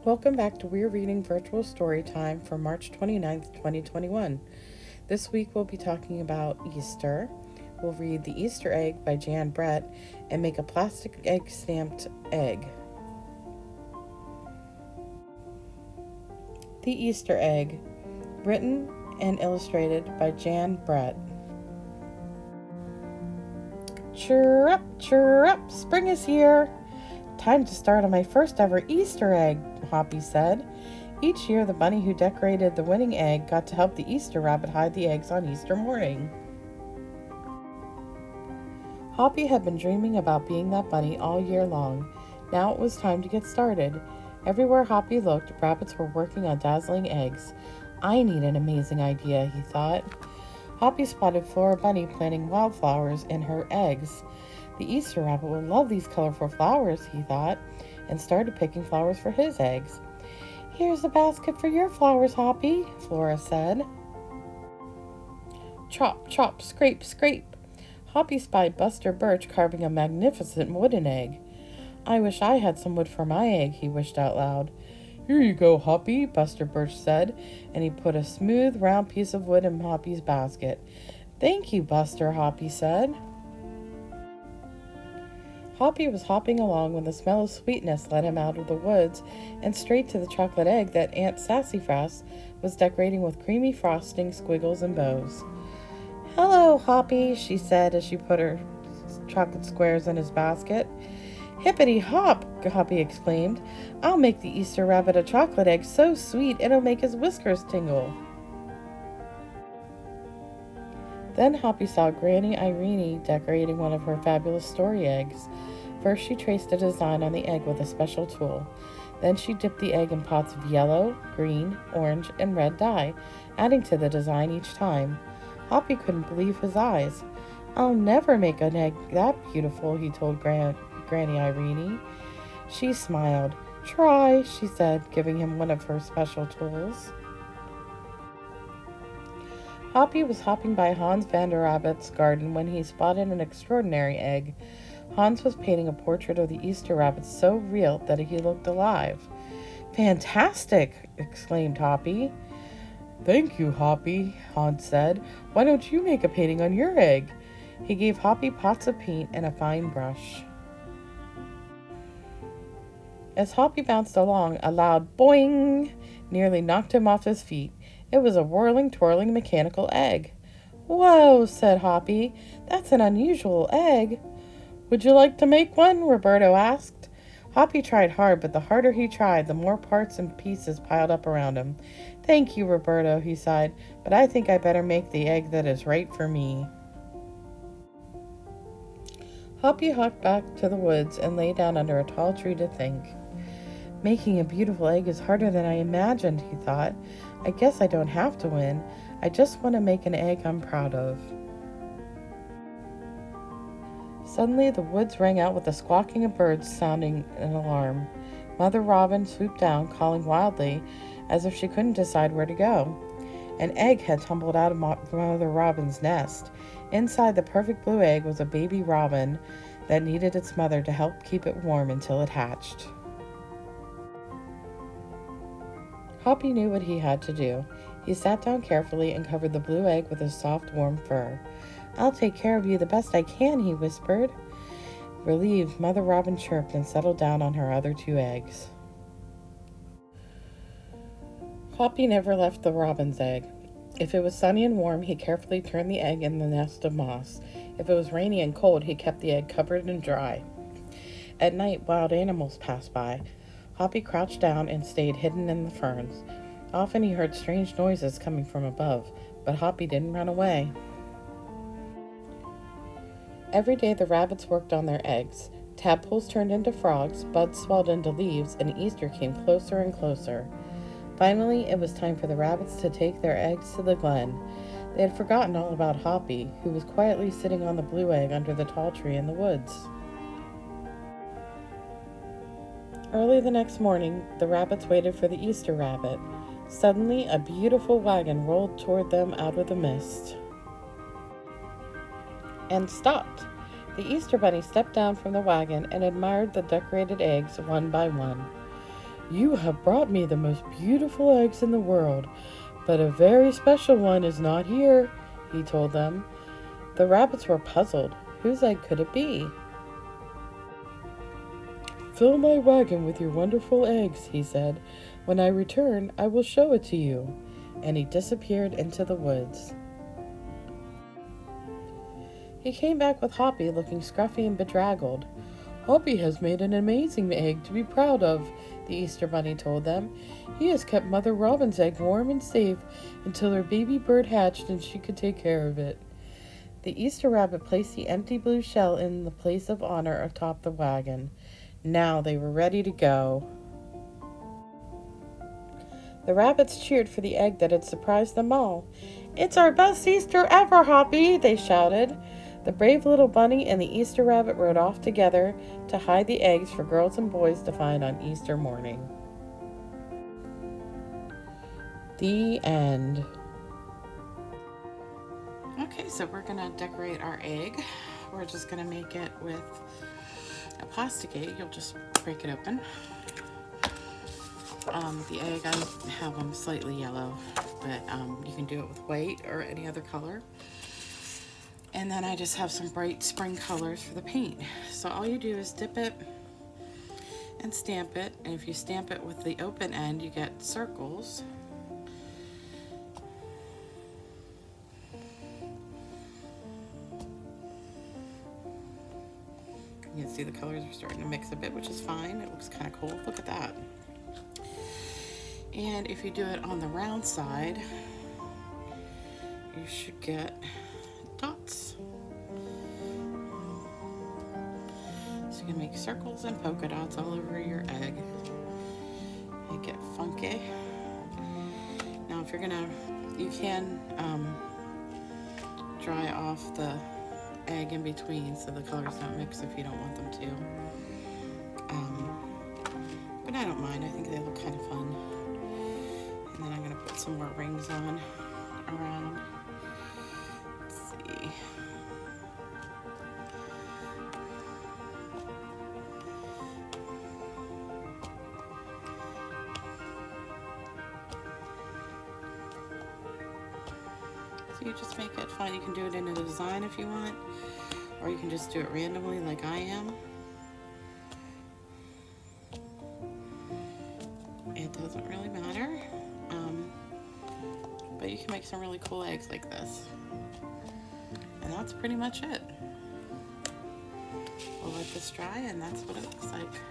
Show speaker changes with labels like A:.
A: Welcome back to Weir Reading Virtual Story Time for March 29th, 2021. This week we'll be talking about Easter. We'll read The Easter Egg by Jan Brett and make a plastic egg stamped egg. The Easter Egg, written and illustrated by Jan Brett. Cheer up, spring is here. Time to start on my first ever Easter egg, Hoppy said. Each year, the bunny who decorated the winning egg got to help the Easter rabbit hide the eggs on Easter morning. Hoppy had been dreaming about being that bunny all year long. Now it was time to get started. Everywhere Hoppy looked, rabbits were working on dazzling eggs. I need an amazing idea, he thought. Hoppy spotted Flora Bunny planting wildflowers in her eggs. The Easter rabbit will love these colorful flowers, he thought, and started picking flowers for his eggs. Here's a basket for your flowers, Hoppy, Flora said. Chop, chop, scrape, scrape. Hoppy spied Buster Birch carving a magnificent wooden egg. I wish I had some wood for my egg, he wished out loud. Here you go, Hoppy, Buster Birch said, and he put a smooth, round piece of wood in Hoppy's basket. Thank you, Buster, Hoppy said. Hoppy was hopping along when the smell of sweetness led him out of the woods and straight to the chocolate egg that Aunt Sassafras was decorating with creamy frosting, squiggles, and bows. Hello, Hoppy, she said as she put her chocolate squares in his basket. Hippity hop, Hoppy exclaimed. I'll make the Easter rabbit a chocolate egg so sweet it'll make his whiskers tingle. Then Hoppy saw Granny Irene decorating one of her fabulous story eggs. First, she traced a design on the egg with a special tool. Then she dipped the egg in pots of yellow, green, orange, and red dye, adding to the design each time. Hoppy couldn't believe his eyes. I'll never make an egg that beautiful, he told Granny Irene. She smiled. Try, she said, giving him one of her special tools. Hoppy was hopping by Hans Vanderrabbit's garden when he spotted an extraordinary egg. Hans was painting a portrait of the Easter rabbit so real that he looked alive. Fantastic! Exclaimed Hoppy. Thank you, Hoppy, Hans said. Why don't you make a painting on your egg? He gave Hoppy pots of paint and a fine brush. As Hoppy bounced along, a loud boing nearly knocked him off his feet. It was a whirling, twirling mechanical egg. Whoa, said Hoppy. That's an unusual egg. Would you like to make one? Roberto asked. Hoppy tried hard, but the harder he tried, the more parts and pieces piled up around him. Thank you, Roberto, he sighed, but I think I better make the egg that is right for me. Hoppy hopped back to the woods and lay down under a tall tree to think. Making a beautiful egg is harder than I imagined, he thought. I guess I don't have to win. I just want to make an egg I'm proud of. Suddenly, the woods rang out with the squawking of birds sounding an alarm. Mother Robin swooped down, calling wildly, as if she couldn't decide where to go. An egg had tumbled out of Mother Robin's nest. Inside the perfect blue egg was a baby robin that needed its mother to help keep it warm until it hatched. Hoppy knew what he had to do. He sat down carefully and covered the blue egg with his soft, warm fur. I'll take care of you the best I can, he whispered. Relieved, Mother Robin chirped and settled down on her other two eggs. Hoppy never left the robin's egg. If it was sunny and warm, he carefully turned the egg in the nest of moss. If it was rainy and cold, he kept the egg covered and dry. At night, wild animals passed by. Hoppy crouched down and stayed hidden in the ferns. Often he heard strange noises coming from above, but Hoppy didn't run away. Every day the rabbits worked on their eggs. Tadpoles turned into frogs, buds swelled into leaves, and Easter came closer and closer. Finally, it was time for the rabbits to take their eggs to the glen. They had forgotten all about Hoppy, who was quietly sitting on the blue egg under the tall tree in the woods. Early the next morning, the rabbits waited for the Easter rabbit. Suddenly, a beautiful wagon rolled toward them out of the mist and stopped. The Easter Bunny stepped down from the wagon and admired the decorated eggs one by one. "You have brought me the most beautiful eggs in the world, but a very special one is not here," he told them. The rabbits were puzzled. Whose egg could it be? "Fill my wagon with your wonderful eggs," he said. "When I return, I will show it to you." And he disappeared into the woods. He came back with Hoppy looking scruffy and bedraggled. "Hoppy has made an amazing egg to be proud of," the Easter Bunny told them. "He has kept Mother Robin's egg warm and safe until her baby bird hatched and she could take care of it." The Easter Rabbit placed the empty blue shell in the place of honor atop the wagon. Now they were ready to go. The rabbits cheered for the egg that had surprised them all. "It's our best Easter ever, Hoppy!" they shouted. The brave little bunny and the Easter Rabbit rode off together to hide the eggs for girls and boys to find on Easter morning. The end. Okay, so we're going to decorate our egg. We're just going to make it with a plastic egg. You'll just break it open. The egg, I have them slightly yellow, but you can do it with white or any other color. And then I just have some bright spring colors for the paint. So all you do is dip it and stamp it. And if you stamp it with the open end, you get circles. You can see the colors are starting to mix a bit, which is fine. It looks kind of cool. Look at that. And if you do it on the round side, you should get dots. So you can make circles and polka dots all over your egg. And get funky. Now if you're gonna, you can dry off the egg in between so the colors don't mix if you don't want them to. But I don't mind. I think they look kind of fun. And then I'm going to put some more rings on around. Let's see. So you just make it fun. You can do it in a design if you want, or you can just do it randomly like I am. It doesn't really matter. But you can make some really cool eggs like this. And that's pretty much it. We'll let this dry and that's what it looks like.